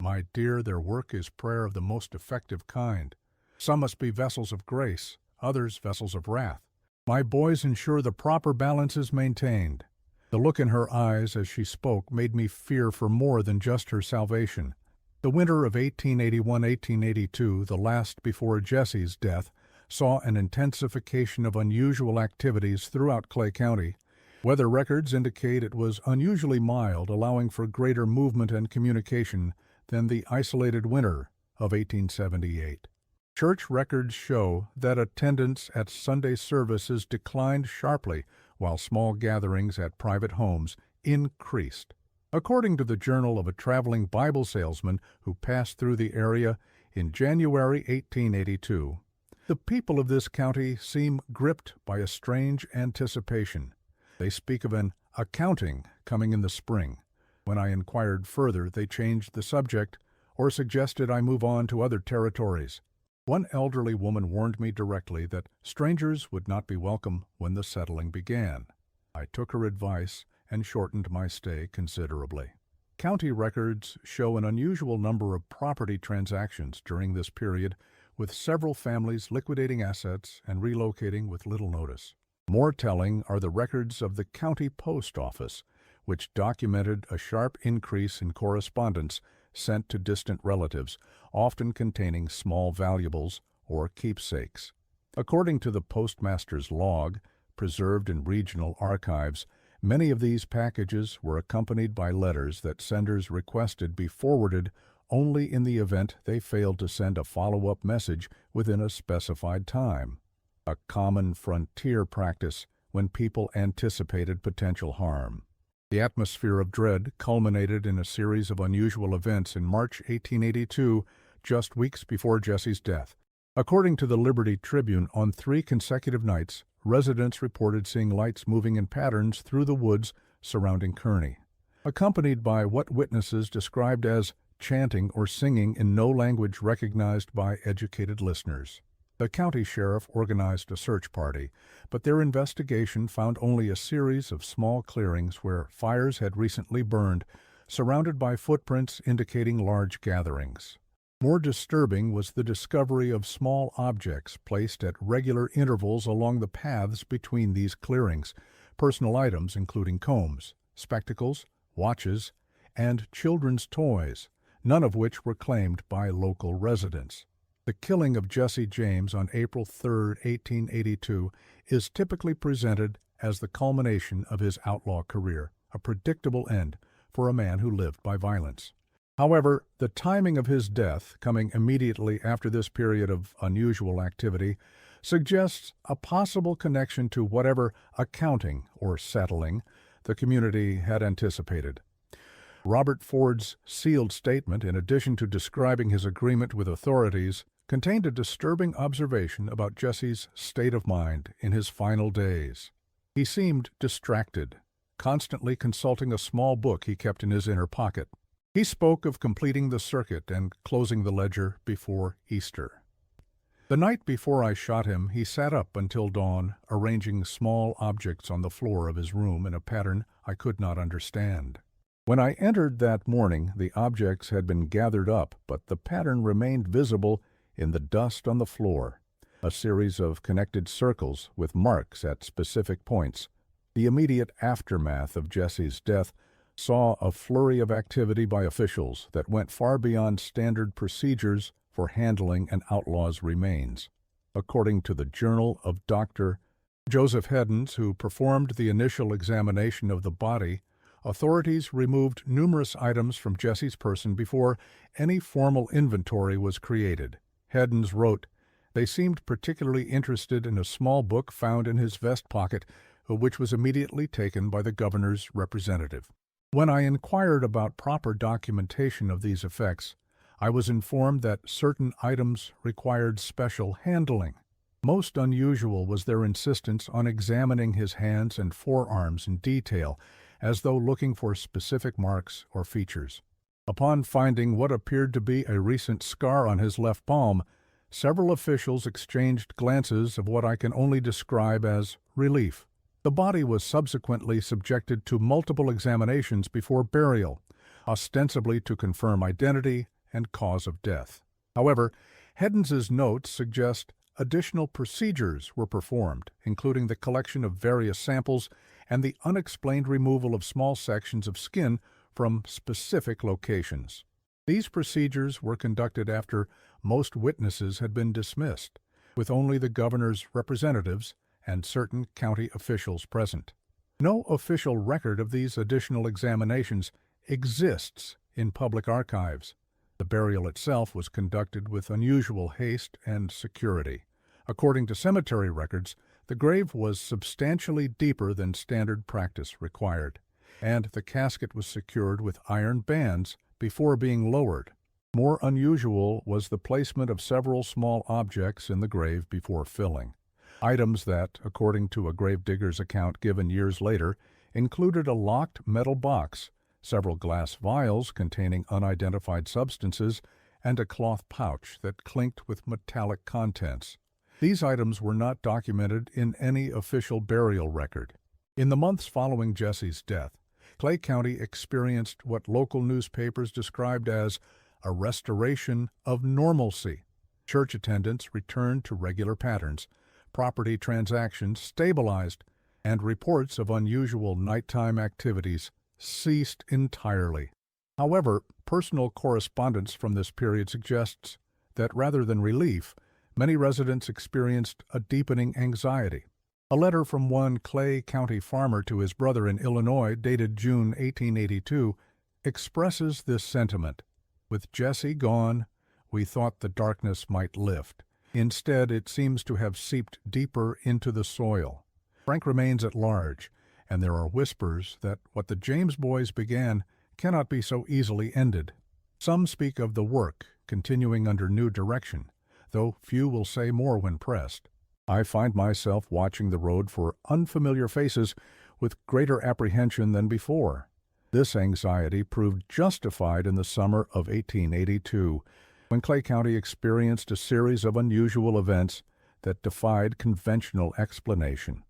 "My dear, their work is prayer of the most effective kind. Some must be vessels of grace, others vessels of wrath. My boys ensure the proper balance is maintained." The look in her eyes as she spoke made me fear for more than just her salvation. The winter of 1881-1882, the last before Jesse's death, saw an intensification of unusual activities throughout Clay County. Weather records indicate it was unusually mild, allowing for greater movement and communication than the isolated winter of 1878. Church records show that attendance at Sunday services declined sharply, while small gatherings at private homes increased. According to the journal of a traveling Bible salesman who passed through the area in January 1882, the people of this county seem gripped by a strange anticipation. They speak of an accounting coming in the spring. When I inquired further, they changed the subject or suggested I move on to other territories. One elderly woman warned me directly that strangers would not be welcome when the settling began. I took her advice and shortened my stay considerably. County records show an unusual number of property transactions during this period, with several families liquidating assets and relocating with little notice. More telling are the records of the county post office, which documented a sharp increase in correspondence sent to distant relatives, often containing small valuables or keepsakes. According to the postmaster's log, preserved in regional archives, many of these packages were accompanied by letters that senders requested be forwarded only in the event they failed to send a follow-up message within a specified time, a common frontier practice when people anticipated potential harm. The atmosphere of dread culminated in a series of unusual events in March 1882, just weeks before Jesse's death. According to the Liberty Tribune, on 3 consecutive nights, residents reported seeing lights moving in patterns through the woods surrounding Kearney, accompanied by what witnesses described as chanting or singing in no language recognized by educated listeners. The county sheriff organized a search party, but their investigation found only a series of small clearings where fires had recently burned, surrounded by footprints indicating large gatherings. More disturbing was the discovery of small objects placed at regular intervals along the paths between these clearings, personal items including combs, spectacles, watches, and children's toys, none of which were claimed by local residents. The killing of Jesse James on April 3, 1882, is typically presented as the culmination of his outlaw career, a predictable end for a man who lived by violence. However, the timing of his death, coming immediately after this period of unusual activity, suggests a possible connection to whatever accounting or settling the community had anticipated. Robert Ford's sealed statement, in addition to describing his agreement with authorities, contained a disturbing observation about Jesse's state of mind in his final days. He seemed distracted, constantly consulting a small book he kept in his inner pocket. He spoke of completing the circuit and closing the ledger before Easter. The night before I shot him, he sat up until dawn, arranging small objects on the floor of his room in a pattern I could not understand. When I entered that morning, the objects had been gathered up, but the pattern remained visible in the dust on the floor, a series of connected circles with marks at specific points. The immediate aftermath of Jesse's death saw a flurry of activity by officials that went far beyond standard procedures for handling an outlaw's remains. According to the Journal of Dr. Joseph Heddens, who performed the initial examination of the body, authorities removed numerous items from Jesse's person before any formal inventory was created. Heddens wrote, "They seemed particularly interested in a small book found in his vest pocket, which was immediately taken by the governor's representative." When I inquired about proper documentation of these effects, I was informed that certain items required special handling. Most unusual was their insistence on examining his hands and forearms in detail, as though looking for specific marks or features. Upon finding what appeared to be a recent scar on his left palm, several officials exchanged glances of what I can only describe as relief. The body was subsequently subjected to multiple examinations before burial, ostensibly to confirm identity and cause of death. However, Heddens's notes suggest additional procedures were performed, including the collection of various samples and the unexplained removal of small sections of skin from specific locations. These procedures were conducted after most witnesses had been dismissed, with only the governor's representatives and certain county officials present. No official record of these additional examinations exists in public archives. The burial itself was conducted with unusual haste and security. According to cemetery records, the grave was substantially deeper than standard practice required, and the casket was secured with iron bands before being lowered. More unusual was the placement of several small objects in the grave before filling. Items that, according to a gravedigger's account given years later, included a locked metal box, several glass vials containing unidentified substances, and a cloth pouch that clinked with metallic contents. These items were not documented in any official burial record. In the months following Jesse's death, Clay County experienced what local newspapers described as a restoration of normalcy. Church attendance returned to regular patterns, property transactions stabilized, and reports of unusual nighttime activities ceased entirely. However, personal correspondence from this period suggests that rather than relief, many residents experienced a deepening anxiety. A letter from one Clay County farmer to his brother in Illinois, dated June 1882, expresses this sentiment. "With Jesse gone, we thought the darkness might lift. Instead, it seems to have seeped deeper into the soil. Frank remains at large, and there are whispers that what the James boys began cannot be so easily ended. Some speak of the work continuing under new direction, though few will say more when pressed. I find myself watching the road for unfamiliar faces with greater apprehension than before. This anxiety proved justified in the summer of 1882, when Clay County experienced a series of unusual events that defied conventional explanation.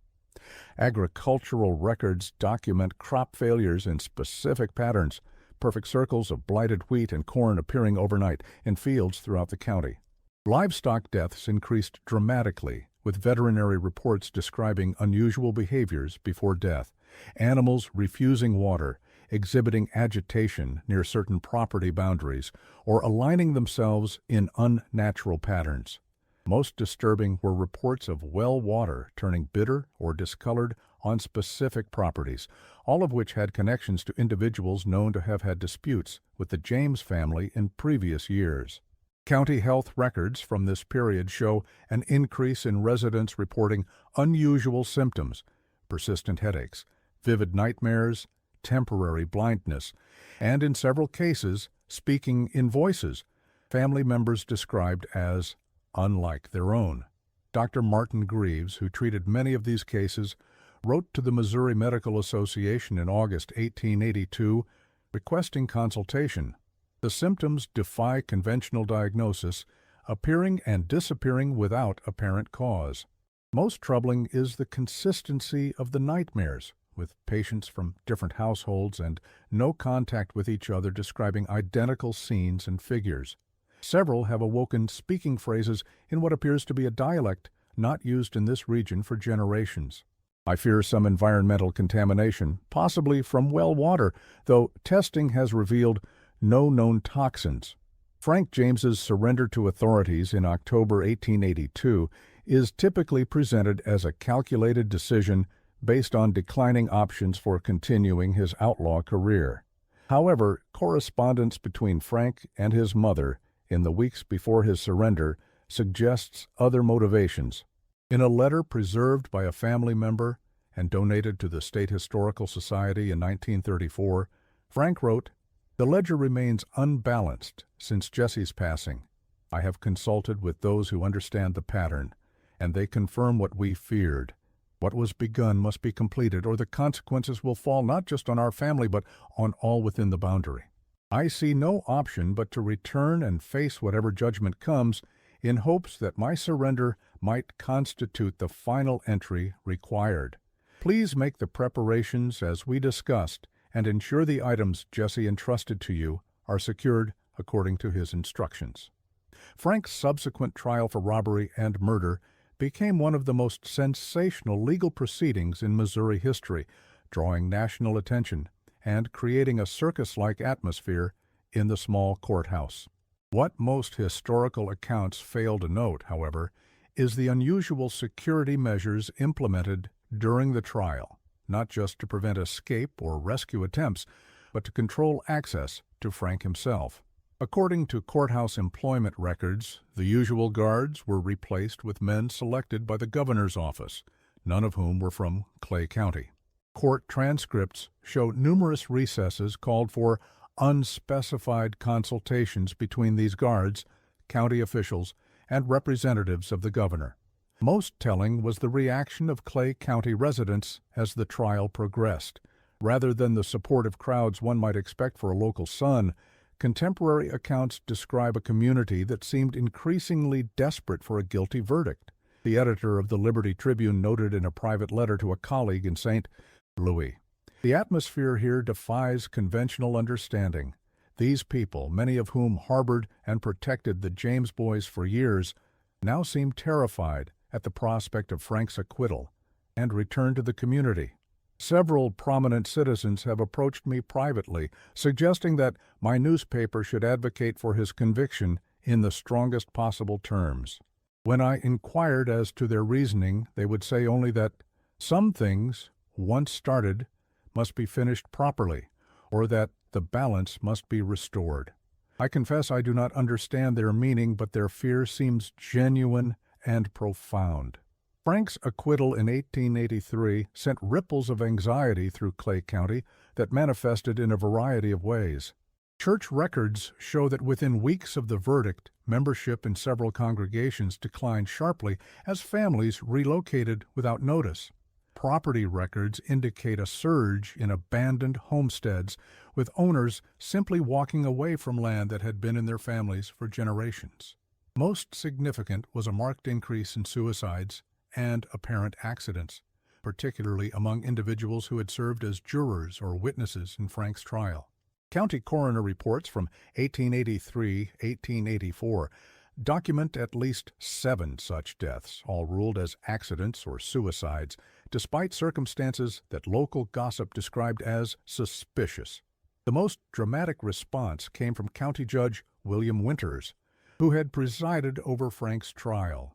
Agricultural records document crop failures in specific patterns, perfect circles of blighted wheat and corn appearing overnight in fields throughout the county. Livestock deaths increased dramatically, with veterinary reports describing unusual behaviors before death, animals refusing water, exhibiting agitation near certain property boundaries, or aligning themselves in unnatural patterns. Most disturbing were reports of well water turning bitter or discolored on specific properties, all of which had connections to individuals known to have had disputes with the James family in previous years. County health records from this period show an increase in residents reporting unusual symptoms, persistent headaches, vivid nightmares, temporary blindness, and in several cases, speaking in voices family members described as unlike their own. Dr. Martin Greaves, who treated many of these cases, wrote to the Missouri Medical Association in August 1882 requesting consultation. The symptoms defy conventional diagnosis, appearing and disappearing without apparent cause. Most troubling is the consistency of the nightmares, with patients from different households and no contact with each other describing identical scenes and figures. Several have awoken speaking phrases in what appears to be a dialect not used in this region for generations. I fear some environmental contamination, possibly from well water, though testing has revealed no known toxins. Frank James's surrender to authorities in October 1882 is typically presented as a calculated decision based on declining options for continuing his outlaw career. However, correspondence between Frank and his mother in the weeks before his surrender suggests other motivations. In a letter preserved by a family member and donated to the State Historical Society in 1934, Frank wrote, "The ledger remains unbalanced since Jesse's passing. I have consulted with those who understand the pattern, and they confirm what we feared. What was begun must be completed, or the consequences will fall not just on our family, but on all within the boundary. I see no option but to return and face whatever judgment comes, in hopes that my surrender might constitute the final entry required. Please make the preparations as we discussed, and ensure the items Jesse entrusted to you are secured according to his instructions." Frank's subsequent trial for robbery and murder became one of the most sensational legal proceedings in Missouri history, drawing national attention and creating a circus-like atmosphere in the small courthouse. What most historical accounts fail to note, however, is the unusual security measures implemented during the trial, not just to prevent escape or rescue attempts, but to control access to Frank himself. According to courthouse employment records, the usual guards were replaced with men selected by the governor's office, none of whom were from Clay County. Court transcripts show numerous recesses called for unspecified consultations between these guards, county officials, and representatives of the governor. Most telling was the reaction of Clay County residents as the trial progressed. Rather than the supportive crowds one might expect for a local son, contemporary accounts describe a community that seemed increasingly desperate for a guilty verdict. The editor of the Liberty Tribune noted in a private letter to a colleague in St. Louis, "The atmosphere here defies conventional understanding. These people, many of whom harbored and protected the James boys for years, now seem terrified at the prospect of Frank's acquittal and return to the community. Several prominent citizens have approached me privately, suggesting that my newspaper should advocate for his conviction in the strongest possible terms. When I inquired as to their reasoning, they would say only that some things, once started, must be finished properly, or that the balance must be restored. I confess I do not understand their meaning, but their fear seems genuine and profound." Frank's acquittal in 1883 sent ripples of anxiety through Clay County that manifested in a variety of ways. Church records show that within weeks of the verdict, membership in several congregations declined sharply as families relocated without notice. Property records indicate a surge in abandoned homesteads, with owners simply walking away from land that had been in their families for generations. Most significant was a marked increase in suicides and apparent accidents, particularly among individuals who had served as jurors or witnesses in Frank's trial. County coroner reports from 1883-1884 document at least 7 such deaths, all ruled as accidents or suicides, despite circumstances that local gossip described as suspicious. The most dramatic response came from County Judge William Winters, who had presided over Frank's trial.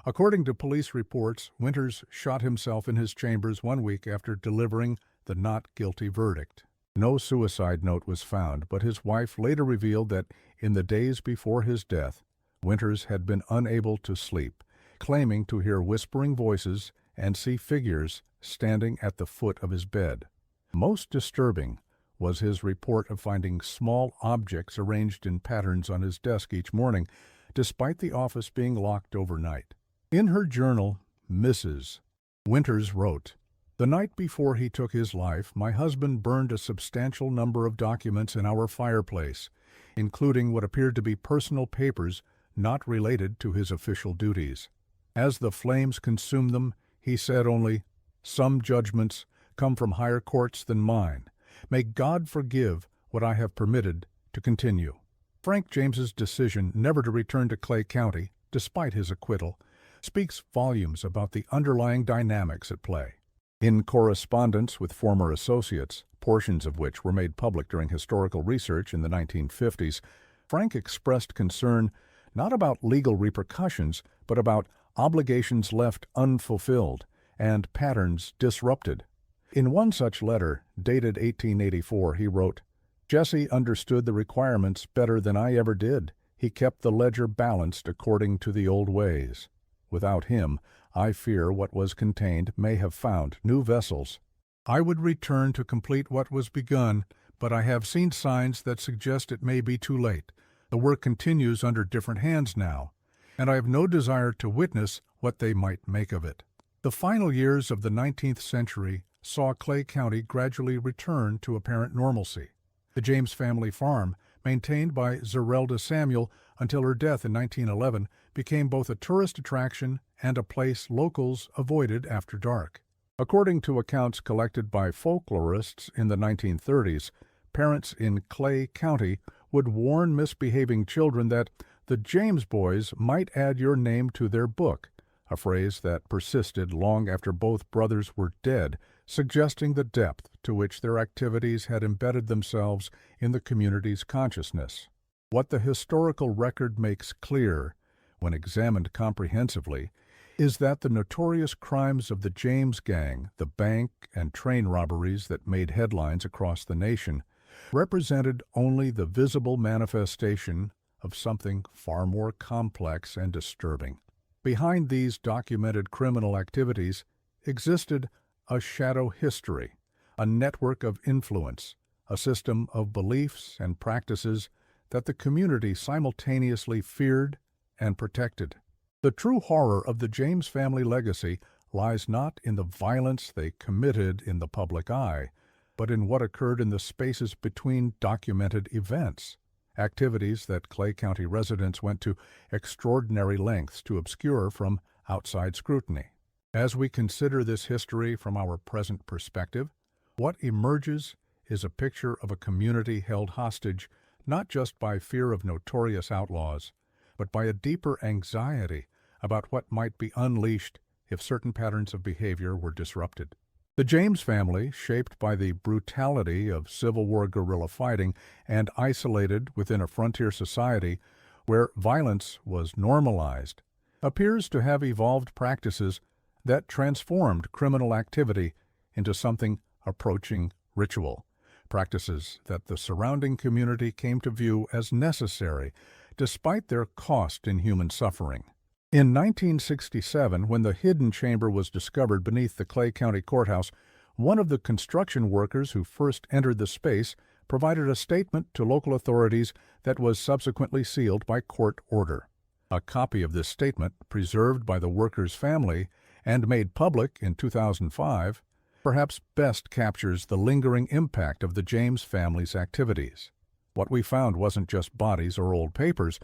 According to police reports, Winters shot himself in his chambers 1 week after delivering the not guilty verdict. No suicide note was found, but his wife later revealed that in the days before his death, Winters had been unable to sleep, claiming to hear whispering voices and see figures standing at the foot of his bed. Most disturbing was his report of finding small objects arranged in patterns on his desk each morning, despite the office being locked overnight. In her journal, Mrs. Winters wrote, "The night before he took his life, my husband burned a substantial number of documents in our fireplace, including what appeared to be personal papers not related to his official duties. As the flames consumed them, he said only, 'Some judgments come from higher courts than mine. May God forgive what I have permitted to continue.'" Frank James's decision never to return to Clay County, despite his acquittal, speaks volumes about the underlying dynamics at play. In correspondence with former associates, portions of which were made public during historical research in the 1950s, Frank expressed concern not about legal repercussions, but about obligations left unfulfilled and patterns disrupted. In one such letter, dated 1884, he wrote, "Jesse understood the requirements better than I ever did. He kept the ledger balanced according to the old ways. Without him, I fear what was contained may have found new vessels. I would return to complete what was begun, but I have seen signs that suggest it may be too late. The work continues under different hands now, and I have no desire to witness what they might make of it." The final years of the 19th century saw Clay County gradually return to apparent normalcy. The James family farm, maintained by Zeralda Samuel until her death in 1911, became both a tourist attraction and a place locals avoided after dark. According to accounts collected by folklorists in the 1930s, parents in Clay County would warn misbehaving children that the James boys might add your name to their book, a phrase that persisted long after both brothers were dead, suggesting the depth to which their activities had embedded themselves in the community's consciousness. What the historical record makes clear, when examined comprehensively, is that the notorious crimes of the James Gang, the bank and train robberies that made headlines across the nation, represented only the visible manifestation of something far more complex and disturbing. Behind these documented criminal activities existed a shadow history, a network of influence, a system of beliefs and practices that the community simultaneously feared and protected. The true horror of the James family legacy lies not in the violence they committed in the public eye, but in what occurred in the spaces between documented events, activities that Clay County residents went to extraordinary lengths to obscure from outside scrutiny. As we consider this history from our present perspective, what emerges is a picture of a community held hostage not just by fear of notorious outlaws, but by a deeper anxiety about what might be unleashed if certain patterns of behavior were disrupted. The James family, shaped by the brutality of Civil War guerrilla fighting and isolated within a frontier society where violence was normalized, appears to have evolved practices that transformed criminal activity into something approaching ritual, practices that the surrounding community came to view as necessary despite their cost in human suffering. In 1967, when the hidden chamber was discovered beneath the Clay County Courthouse, one of the construction workers who first entered the space provided a statement to local authorities that was subsequently sealed by court order. A copy of this statement, preserved by the worker's family and made public in 2005, perhaps best captures the lingering impact of the James family's activities. What we found wasn't just bodies or old papers.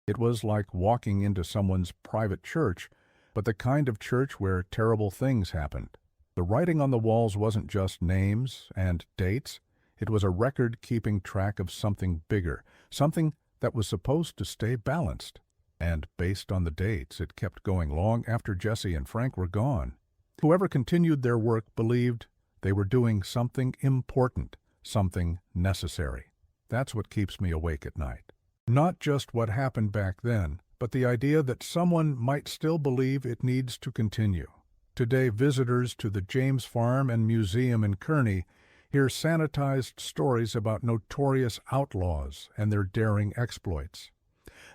It was like walking into someone's private church, but the kind of church where terrible things happened. The writing on the walls wasn't just names and dates. It was a record keeping track of something bigger, something that was supposed to stay balanced. And based on the dates, it kept going long after Jesse and Frank were gone. Whoever continued their work believed they were doing something important, something necessary. That's what keeps me awake at night. Not just what happened back then, but the idea that someone might still believe it needs to continue. Today, visitors to the James Farm and Museum in Kearney hear sanitized stories about notorious outlaws and their daring exploits.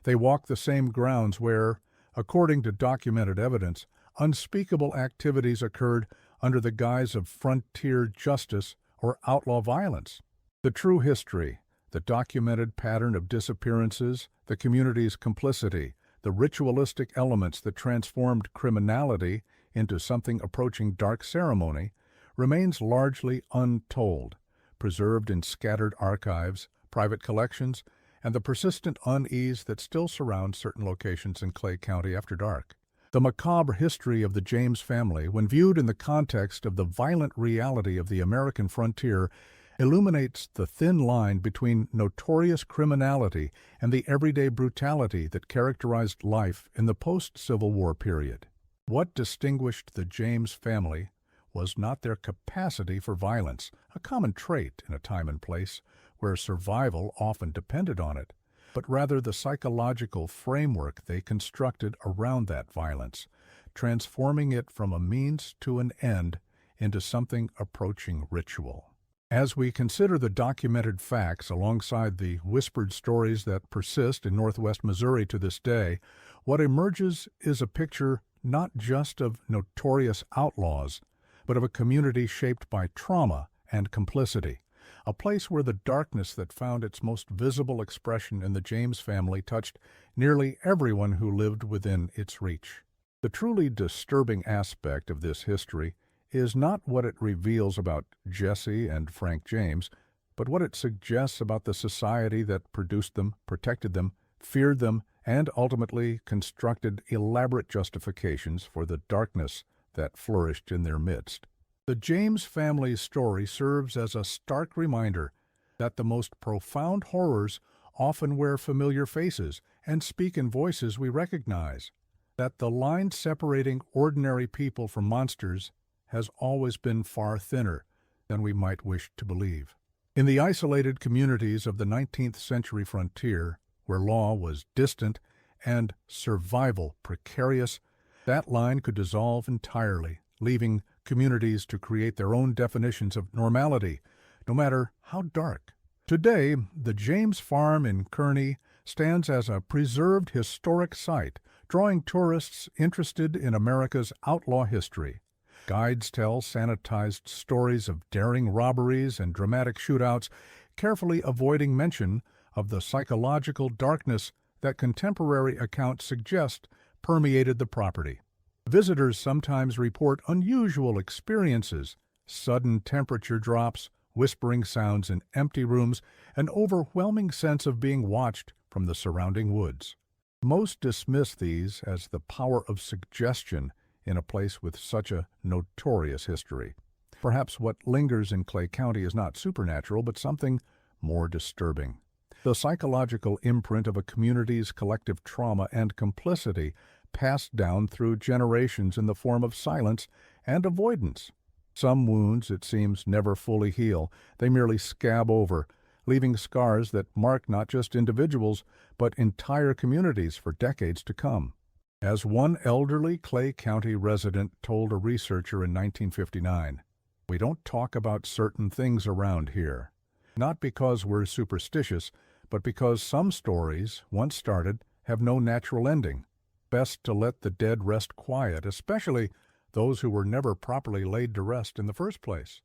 They walk the same grounds where, according to documented evidence, unspeakable activities occurred under the guise of frontier justice or outlaw violence. The true history, the documented pattern of disappearances, the community's complicity, the ritualistic elements that transformed criminality into something approaching dark ceremony, remains largely untold, preserved in scattered archives, private collections, and the persistent unease that still surrounds certain locations in Clay County after dark. The macabre history of the James family, when viewed in the context of the violent reality of the American frontier, illuminates the thin line between notorious criminality and the everyday brutality that characterized life in the post-Civil War period. What distinguished the James family was not their capacity for violence, a common trait in a time and place where survival often depended on it, but rather the psychological framework they constructed around that violence, transforming it from a means to an end into something approaching ritual. As we consider the documented facts alongside the whispered stories that persist in northwest Missouri to this day, what emerges is a picture not just of notorious outlaws, but of a community shaped by trauma and complicity, a place where the darkness that found its most visible expression in the James family touched nearly everyone who lived within its reach. The truly disturbing aspect of this history is not what it reveals about Jesse and Frank James, but what it suggests about the society that produced them, protected them, feared them, and ultimately constructed elaborate justifications for the darkness that flourished in their midst. The James family's story serves as a stark reminder that the most profound horrors often wear familiar faces and speak in voices we recognize, that the line separating ordinary people from monsters has always been far thinner than we might wish to believe. In the isolated communities of the 19th century frontier, where law was distant and survival precarious, that line could dissolve entirely, leaving communities to create their own definitions of normality, no matter how dark. Today, the James Farm in Kearney stands as a preserved historic site, drawing tourists interested in America's outlaw history. Guides tell sanitized stories of daring robberies and dramatic shootouts, carefully avoiding mention of the psychological darkness that contemporary accounts suggest permeated the property. Visitors sometimes report unusual experiences, sudden temperature drops, whispering sounds in empty rooms, an overwhelming sense of being watched from the surrounding woods. Most dismiss these as the power of suggestion in a place with such a notorious history. Perhaps what lingers in Clay County is not supernatural, but something more disturbing. The psychological imprint of a community's collective trauma and complicity passed down through generations in the form of silence and avoidance. Some wounds, it seems, never fully heal. They merely scab over, leaving scars that mark not just individuals, but entire communities for decades to come. As one elderly Clay County resident told a researcher in 1959, "We don't talk about certain things around here. Not because we're superstitious, but because some stories, once started, have no natural ending. Best to let the dead rest quiet, especially those who were never properly laid to rest in the first place."